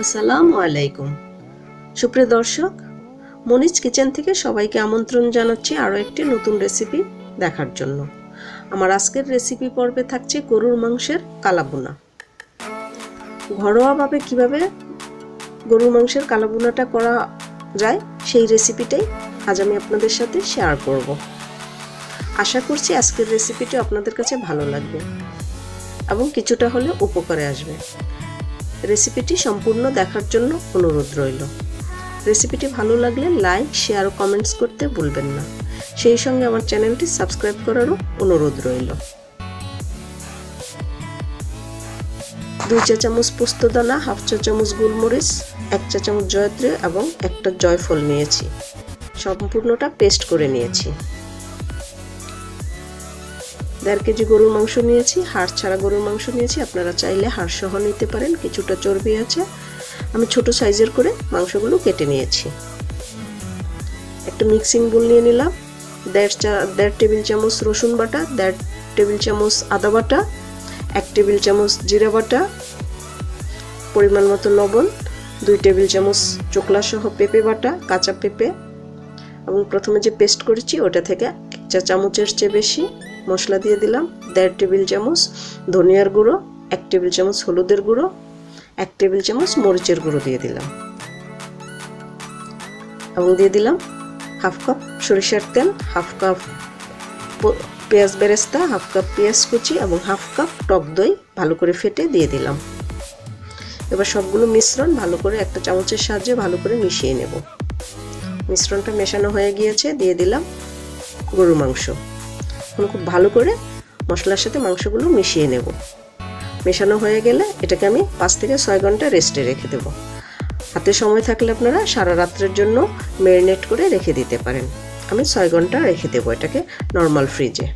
আসসালামু আলাইকুম সুপ্রিয় দর্শক, মনিজ কিচেন থেকে সবাইকে আমন্ত্রণ জানাচ্ছি আরও একটি নতুন রেসিপি দেখার জন্য। আমার আজকের রেসিপি পর্বে থাকছে গরুর মাংসের কালাভুনা। ঘরোয়াভাবে কিভাবে গরুর মাংসের কালাভুনাটা করা যায় সেই রেসিপিটাই আজ আমি আপনাদের সাথে শেয়ার করব। আশা করছি আজকের রেসিপিটি আপনাদের কাছে ভালো লাগবে এবং কিছুটা হলে উপকারে আসবে। রেসিপিটি সম্পূর্ণ দেখার জন্য অনুরোধ রইল। রেসিপিটি ভালো লাগলে লাইক, শেয়ার ও কমেন্টস করতে ভুলবেন না। সেই সঙ্গে আমার চ্যানেলটি সাবস্ক্রাইব করারও অনুরোধ রইল। 2 চা চামচ পোস্তদানা, 1/2 চা চামচ গোলমরিচ, 1 চা চামচ জয়ত্রী এবং একটা জয়ফল নিয়েছি। সম্পূর্ণটা পেস্ট করে নিয়েছি। 1.5 কেজি গরুর মাংস নিয়েছি, হাড় ছাড়া গরুর মাংস নিয়েছি। আপনারা চাইলে হাড় সহ নিতে পারেন, কিছুটা চর্বি আছে। আমি ছোট সাইজের করে মাংসগুলো কেটে নিয়েছি। একটা মিক্সিং বোল নিয়ে নিলাম। 1.5 টেবিল চামচ রসুন বাটা, 1.5 টেবিল চামচ আদা বাটা, 1 টেবিল চামচ জিরা বাটা, পরিমাণ মতো লবণ, 2 টেবিল চামচ চোকলা সহ পেঁপে বাটা, কাঁচা পেঁপে, এবং প্রথমে যে পেস্ট করেছি ওটা থেকে 1 চা চামচের চেয়ে বেশি মশলা দিয়ে দিলাম। 1.5 টেবিল চামচ ধনিয়ার গুঁড়ো, 1 টেবিল চামচ হলুদের গুঁড়ো, 1 টেবিল চামচ মরিচের গুঁড়ো দিয়ে দিলাম এবং দিয়ে দিলাম 1/2 কাপ সরিষার তেল, 1/2 কাপ পেঁয়াজ বেরেস্তা, 1/2 কাপ পেঁয়াজ কুচি এবং 1/2 কাপ টক দই ভালো করে ফেটে দিয়ে দিলাম। এবার সবগুলো মিশ্রণ ভালো করে একটা চামচের সাহায্যে ভালো করে মিশিয়ে নেব। মিশ্রণটা মেশানো হয়ে গিয়েছে, দিয়ে দিলাম গরুর মাংস। এখন খুব ভালো করে মশলার সাথে মাংসগুলো মিশিয়ে নেব। মেশানো হয়ে গেলে এটাকে আমি 5 থেকে 6 ঘন্টা রেস্টে রেখে দেব। হাতে সময় থাকলে আপনারা সারা রাত্রের জন্য ম্যারিনেট করে রেখে দিতে পারেন। আমি 6 ঘন্টা রেখে দেব এটাকে নর্মাল ফ্রিজে।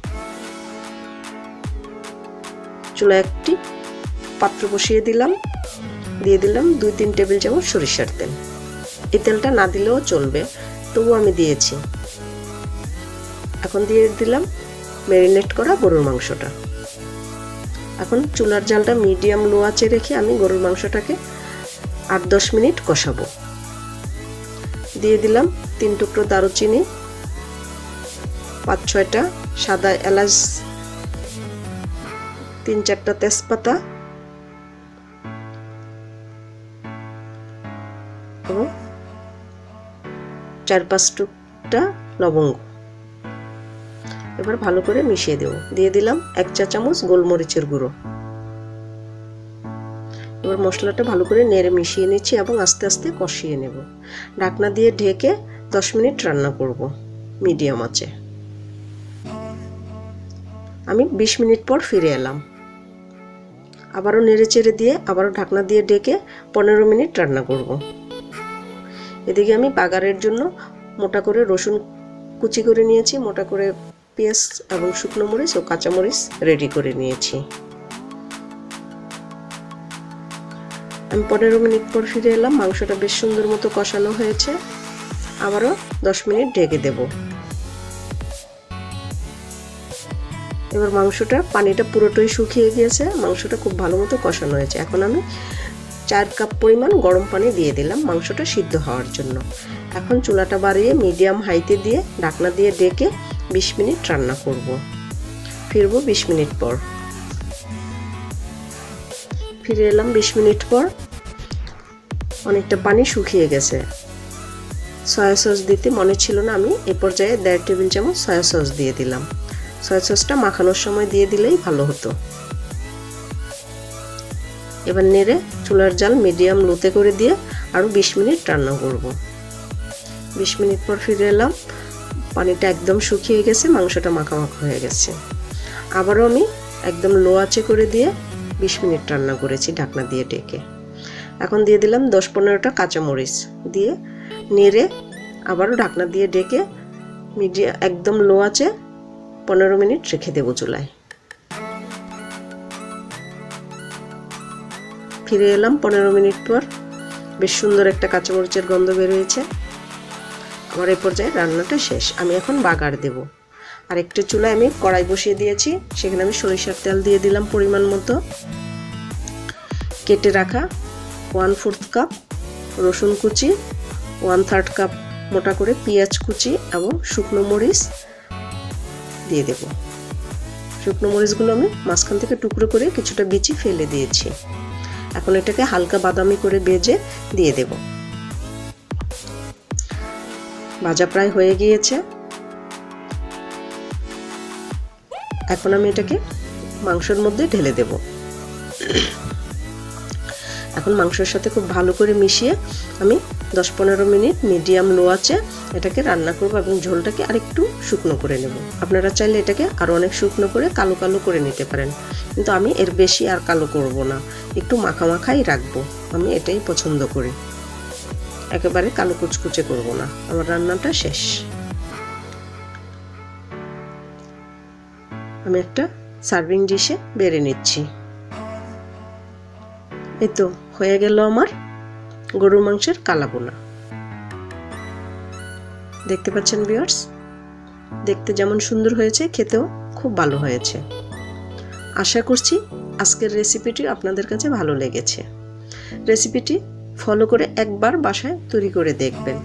চুলায় একটি পাত্র বসিয়ে দিলাম, দিয়ে দিলাম 2-3 টেবিল চামচ সরিষার তেল। এই তেলটা না দিলেও চলবে, তবু আমি দিয়েছি। এখন দিয়ে দিলাম ম্যারিনেট করা গরুর মাংসটা। এখন চুলার জালটা মিডিয়াম লো আঁচে রেখে আমি গরুর মাংসটাকে 8-10 মিনিট কষাবো। দিয়ে দিলাম 3 টুকরো দারুচিনি, 5-6টা সাদা এলাচ, 3-4টা তেজপাতা এবং 4-5 টুকরা লবঙ্গ। এবার ভালো করে মিশিয়ে দেব। দিয়ে দিলাম 1 চা চামচ গোলমরিচের গুঁড়ো। এবার মশলাটা ভালো করে নেড়ে মিশিয়ে নিচ্ছি এবং আস্তে আস্তে কষিয়ে নেব। ঢাকনা দিয়ে ঢেকে 10 মিনিট রান্না করব মিডিয়াম আঁচে। আমি 20 মিনিট পর ফিরে এলাম। আবারও নেড়ে চেড়ে দিয়ে আবারও ঢাকনা দিয়ে ঢেকে 15 মিনিট রান্না করব। এদিকে আমি বাগারের জন্য মোটা করে রসুন কুচি করে নিয়েছি, মোটা করে পেঁয়াজ এবং শুকনো মরিচ ও কাঁচামরিচ রেডি করে নিয়েছি। আমি 15 মিনিট পর ফিরে এলাম। মাংসটা বেশ সুন্দর মতো কষানো হয়েছে। আবারও 10 মিনিট ঢেকে দেব। এবার মাংসটা পানিটা পুরোটাই শুকিয়ে গিয়েছে, মাংসটা খুব ভালো মতো কষানো হয়েছে। এখন আমি 4 কাপ পরিমাণ গরম পানি দিয়ে দিলাম মাংসটা সিদ্ধ হওয়ার জন্য। এখন চুলাটা বাড়িয়ে মিডিয়াম হাইতে দিয়ে ঢাকনা দিয়ে ঢেকে 20 মিনিট রান্না করব। ফিরবো 20 মিনিট পর। ফিরে এলাম 20 মিনিট পর। অনেকটা পানি শুকিয়ে গেছে। সয়া সস দিতে মনে ছিল না, আমি এই পর্যায়ে 1.5 টেবিল চামচ সয়া সস দিয়ে দিলাম। সয়া সসটা মাখানোর সময় দিয়ে দিলেই ভালো হতো। এবার নেড়ে চুলার জাল মিডিয়াম লোতে করে দিয়ে আরও 20 মিনিট রান্না করব। 20 মিনিট পর ফিরে এলাম। পানিটা একদম শুকিয়ে গেছে, মাংসটা মাখামাখা হয়ে গেছে। আবারও আমি একদম লো আঁচে করে দিয়ে 20 মিনিট রান্না করেছি ঢাকনা দিয়ে ঢেকে। এখন দিয়ে দিলাম 10-15টা কাঁচামরিচ দিয়ে নেড়ে আবারও ঢাকনা দিয়ে ঢেকে একদম লো আঁচে 15 মিনিট রেখে দেবো চুলায়। ফিরে এলাম 15 মিনিট পর। বেশ সুন্দর একটা কাঁচামরিচের গন্ধ বের হয়েছে। আমার এই পর্যায়ে রান্নাটা শেষ। আমি এখন বাগার দেব। আর একটা চুলায় আমি কড়াই বসিয়ে দিয়েছি, সেখানে আমি সরিষার তেল দিয়ে দিলাম পরিমাণ মতো। কেটে রাখা 1/4 কাপ রসুন কুচি, 1/3 কাপ মোটা করে পেঁয়াজ কুচি এবং শুকনো মরিচ দিয়ে দেব। শুকনো মরিচগুলো আমি মাঝখান থেকে টুকরো করে কিছুটা বিচি ফেলে দিয়েছি। এখন এটাকে হালকা বাদামি করে ভেজে দিয়ে দেব। ভাজা প্রায় হয়ে গিয়েছে। এখন আমি এটাকে মাংসের মধ্যে ঢেলে দেব। এখন মাংসের সাথে খুব ভালো করে মিশিয়ে আমি 10-15 মিনিট মিডিয়াম লো আঁচে এটাকে রান্না করব এবং ঝোলটাকে আরেকটু শুকনো করে নেব। আপনারা চাইলে এটাকে আরও অনেক শুকনো করে কালো কালো করে নিতে পারেন, কিন্তু আমি এর বেশি আর কালো করব না, একটু মাখা মাখাই রাখবো। আমি এটাই পছন্দ করি, একেবারে কালো কুচকুচে করব না। আমার রান্নাটা শেষ। আমি একটা সার্ভিং ডিশে বেড়ে নিচ্ছি। এই তো হয়ে গেল আমার গরুর মাংসের কালা ভুনা। দেখতে পাচ্ছেন ভিউয়ার্স, দেখতে যেমন সুন্দর হয়েছে খেতেও খুব ভালো হয়েছে। আশা করছি আজকের রেসিপিটি আপনাদের কাছে ভালো লেগেছে। রেসিপিটি ফলো করে একবার বাসায় তৈরি করে দেখবেন।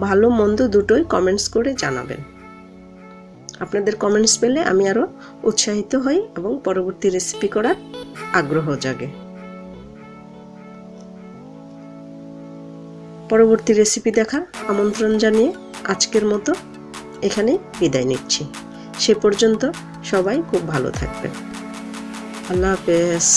ভালো মন্দ দুটোই কমেন্টস করে জানাবেন। আপনাদের কমেন্টস পেলে আমি আরও উৎসাহিত হই এবং পরবর্তী রেসিপি করার আগ্রহ জাগে। পরবর্তী রেসিপি দেখার আমন্ত্রণ জানিয়ে আজকের মতো এখানে বিদায় নিচ্ছি। সে পর্যন্ত সবাই খুব ভালো থাকবেন। আল্লাহ হাফেজ।